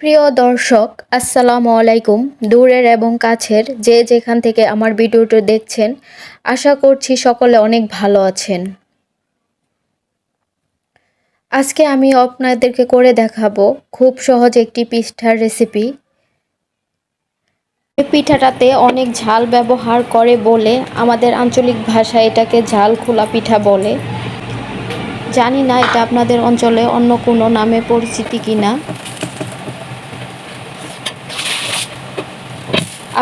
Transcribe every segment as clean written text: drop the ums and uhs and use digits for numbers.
প্রিয় দর্শক, আসসালামু আলাইকুম। দূরের এবং কাছের যে যেখান থেকে আমার ভিডিওটি দেখছেন, আশা করছি সকলে অনেক ভালো আছেন। আজকে আমি আপনাদেরকে করে দেখাবো খুব সহজ একটি পিঠার রেসিপি। এই পিঠাটাতে অনেক ঝাল ব্যবহার করে বলে আমাদের আঞ্চলিক ভাষায় এটাকে ঝাল খোলা পিঠা বলে। জানি না এটা আপনাদের অঞ্চলে অন্য কোনো নামে পরিচিতি কিনা।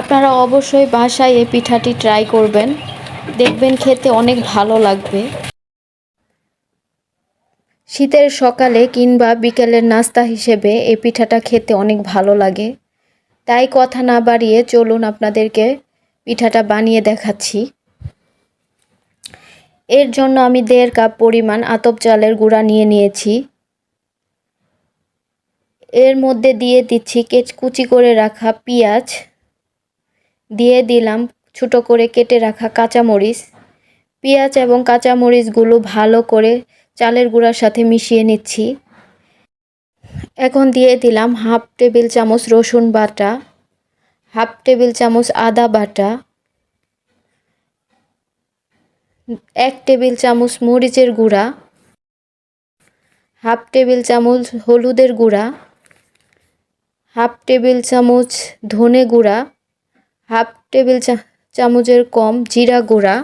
আপনারা অবশ্যই বাসায় এই পিঠাটি ট্রাই করবেন, দেখবেন খেতে অনেক ভালো লাগবে। শীতের সকালে কিংবা বিকেলের নাস্তা হিসেবে এই পিঠাটা খেতে অনেক ভালো লাগে। তাই কথা না বাড়িয়ে চলুন আপনাদেরকে পিঠাটা বানিয়ে দেখাচ্ছি। এর জন্য আমি 1.5 কাপ পরিমাণ আতপ চালের গুঁড়া নিয়ে নিয়েছি। এর মধ্যে দিয়ে দিচ্ছি কুচি করে রাখা পেঁয়াজ, দিয়ে দিলাম ছোট করে কেটে রাখা কাঁচামরিচ। পেঁয়াজ এবং কাঁচামরিচগুলো ভালো করে চালের গুঁড়ার সাথে মিশিয়ে নিচ্ছি। এখন দিয়ে দিলাম হাফ টেবিল চামচ রসুন বাটা, হাফ টেবিল চামচ আদা বাটা, 1 টেবিল চামচ মরিচের গুঁড়া, হাফ টেবিল চামচ হলুদের গুঁড়া, হাফ টেবিল চামচ ধনে গুঁড়া, হাফ টেবিল চামচের কম জিরা গুঁড়া,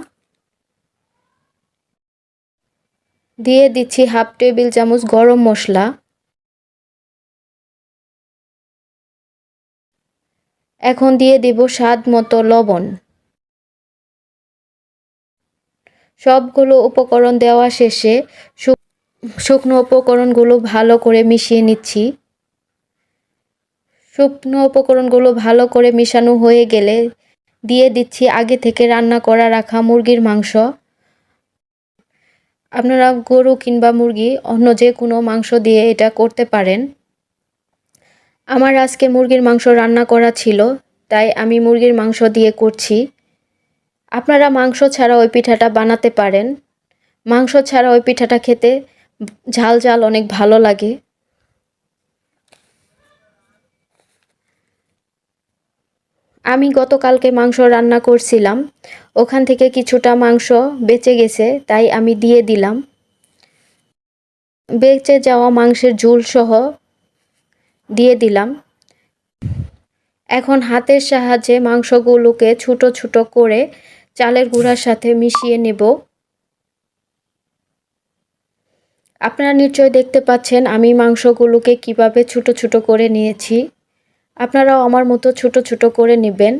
দিয়ে দিচ্ছি হাফ টেবিল চামচ গরম মশলা। এখন দিয়ে দেব স্বাদ মতো লবণ। সবগুলো উপকরণ দেওয়া শেষে শুকনো উপকরণগুলো ভালো করে মিশিয়ে নিচ্ছি। শুকনো উপকরণগুলো ভালো করে মিশানো হয়ে গেলে দিয়ে দিচ্ছি আগে থেকে রান্না করা রাখা মুরগির মাংস। আপনারা গরু কিংবা মুরগি অন্য যে কোনো মাংস দিয়ে এটা করতে পারেন। আমার আজকে মুরগির মাংস রান্না করা ছিল, তাই আমি মুরগির মাংস দিয়ে করছি। আপনারা মাংস ছাড়া ওই পিঠাটা বানাতে পারেন। মাংস ছাড়া ওই পিঠাটা খেতে ঝাল ঝাল অনেক ভালো লাগে। আমি গতকালকে মাংস রান্না করছিলাম, ওখান থেকে কিছুটা মাংস বেঁচে গেছে, তাই আমি দিয়ে দিলাম। বেঁচে যাওয়া মাংসের ঝোল সহ দিয়ে দিলাম। এখন হাতের সাহায্যে মাংসগুলোকে ছোট ছোট করে চালের গুঁড়ার সাথে মিশিয়ে নেব। আপনারা নিশ্চয়ই দেখতে পাচ্ছেন আমি মাংসগুলোকে কিভাবে ছোট ছোট করে নিয়েছি। আপনারাও আমার মতো ছোট ছোট করে নেবেন।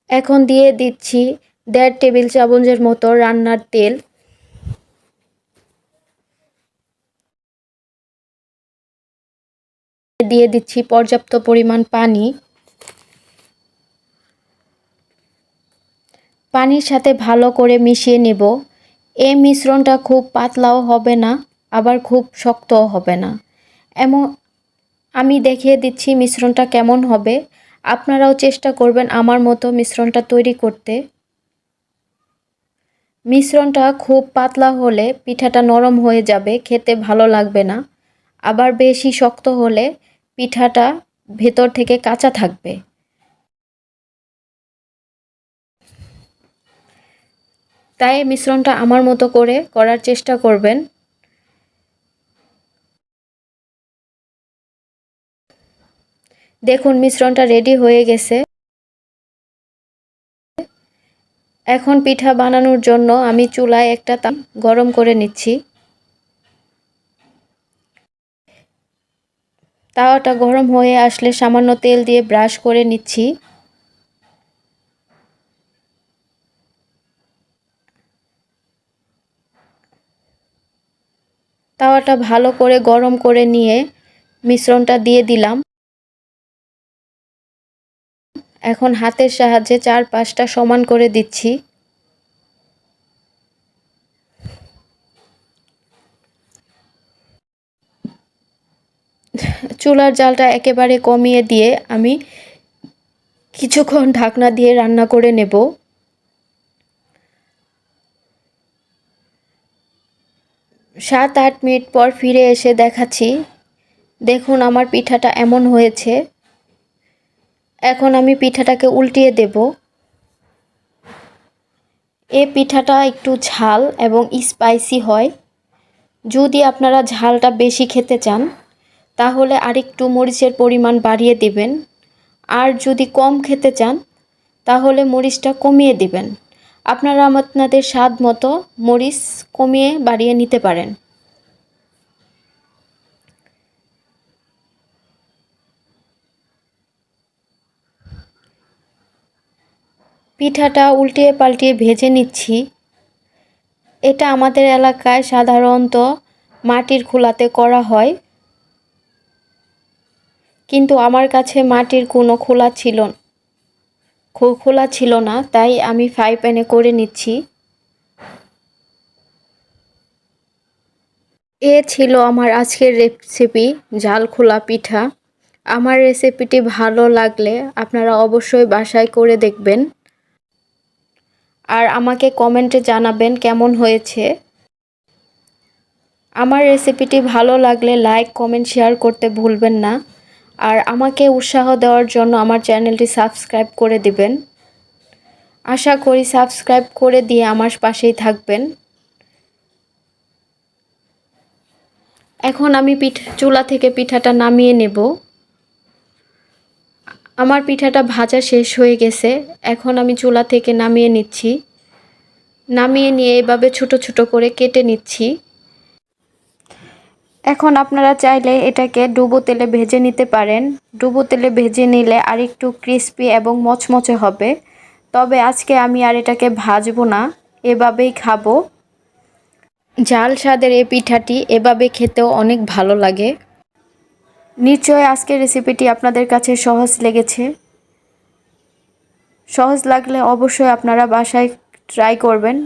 এখন দিয়ে দিচ্ছি 1.5 টেবিল চামচের মতো রান্নার তেল। দিয়ে দিচ্ছি পর্যাপ্ত পরিমাণ পানি। পানির সাথে ভালো করে মিশিয়ে নেব। এই মিশ্রণটা খুব পাতলাও হবে না, আবার খুব শক্তও হবে না। আমি দেখিয়ে দিচ্ছি মিশ্রণটা কেমন হবে। আপনারাও চেষ্টা করবেন আমার মতো মিশ্রণটা তৈরি করতে। মিশ্রণটা খুব পাতলা হলে পিঠাটা নরম হয়ে যাবে, খেতে ভালো লাগবে না। আবার বেশি শক্ত হলে পিঠাটা ভেতর থেকে কাঁচা থাকবে। তাই মিশ্রণটা আমার মতো করে করার চেষ্টা করবেন। দেখুন মিশ্রণটা রেডি হয়ে গেছে। এখন পিঠা বানানোর জন্য আমি চুলায় একটা তাওয়া গরম করে নিচ্ছি। তাওয়াটা গরম হয়ে আসলে সামান্য তেল দিয়ে ব্রাশ করে নিচ্ছি। তাওয়াটা ভালো করে গরম করে নিয়ে মিশ্রণটা দিয়ে দিলাম। এখন হাতের সাহায্যে 4-5টা সমান করে দিচ্ছি। চুলার জালটা একেবারে কমিয়ে দিয়ে আমি কিছুক্ষণ ঢাকনা দিয়ে রান্না করে নেব। 7-8 মিনিট পর ফিরে এসে দেখাচ্ছি দেখুন আমার পিঠাটা এমন হয়েছে। এখন আমি পিঠাটাকে উল্টিয়ে দেব। এই পিঠাটা একটু ঝাল এবং স্পাইসি হয়। যদি আপনারা ঝালটা বেশি খেতে চান তাহলে আরেকটু মরিচের পরিমাণ বাড়িয়ে দিবেন, আর যদি কম খেতে চান তাহলে মরিচটা কমিয়ে দিবেন। আপনারা আপনাদের স্বাদ মতো মরিচ কমিয়ে বাড়িয়ে নিতে পারেন। পিঠাটা উল্টিয়ে পাল্টিয়ে ভেজে নিচ্ছি। এটা আমাদের এলাকায় সাধারণত মাটির খোলাতে করা হয়, কিন্তু আমার কাছে মাটির কোনো খোলা ছিল না, তাই আমি ফ্রাই প্যানে করে নিচ্ছি। এ ছিল আমার আজকের রেসিপি, ঝাল খোলা পিঠা। আমার রেসিপিটি ভালো লাগলে আপনারা অবশ্যই বাসায় করে দেখবেন আর আমাকে কমেন্টে জানাবেন কেমন হয়েছে। আমার রেসিপিটি ভালো লাগলে লাইক, কমেন্ট, শেয়ার করতে ভুলবেন না। আর আমাকে উৎসাহ দেওয়ার জন্য আমার চ্যানেলটি সাবস্ক্রাইব করে দিবেন। আশা করি সাবস্ক্রাইব করে দিয়ে আমার পাশেই থাকবেন। এখন আমি চুলা থেকে পিঠাটা নামিয়ে নেব। আমার পিঠাটা ভাজা শেষ হয়ে গেছে। এখন আমি চুলা থেকে নামিয়ে নিচ্ছি। নামিয়ে নিয়ে এভাবে ছোট ছোট করে কেটে নিচ্ছি। এখন আপনারা চাইলে এটাকে ডুবো তেলে ভেজে নিতে পারেন। ডুবো তেলে ভেজে নিলে আরেকটু ক্রিস্পি এবং মচমচে হবে। তবে আজকে আমি আর এটাকে ভাজবো না, এভাবেই খাবো। ঝাল স্বাদের এই পিঠাটি এভাবে খেতেও অনেক ভালো লাগে। নিশ্চয়ই আজকের রেসিপিটি আপনাদের কাছে সহজ লেগেছে। সহজ লাগলে অবশ্যই আপনারা বাসায় ট্রাই করবেন।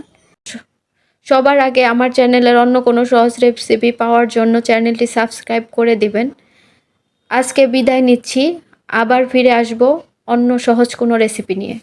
সবার আগে আমার চ্যানেলের অন্য কোনো সহজ রেসিপি পাওয়ার জন্য চ্যানেলটি সাবস্ক্রাইব করে দিবেন। আজকে বিদায় নিচ্ছি, আবার ফিরে আসব অন্য সহজ কোনো রেসিপি নিয়ে।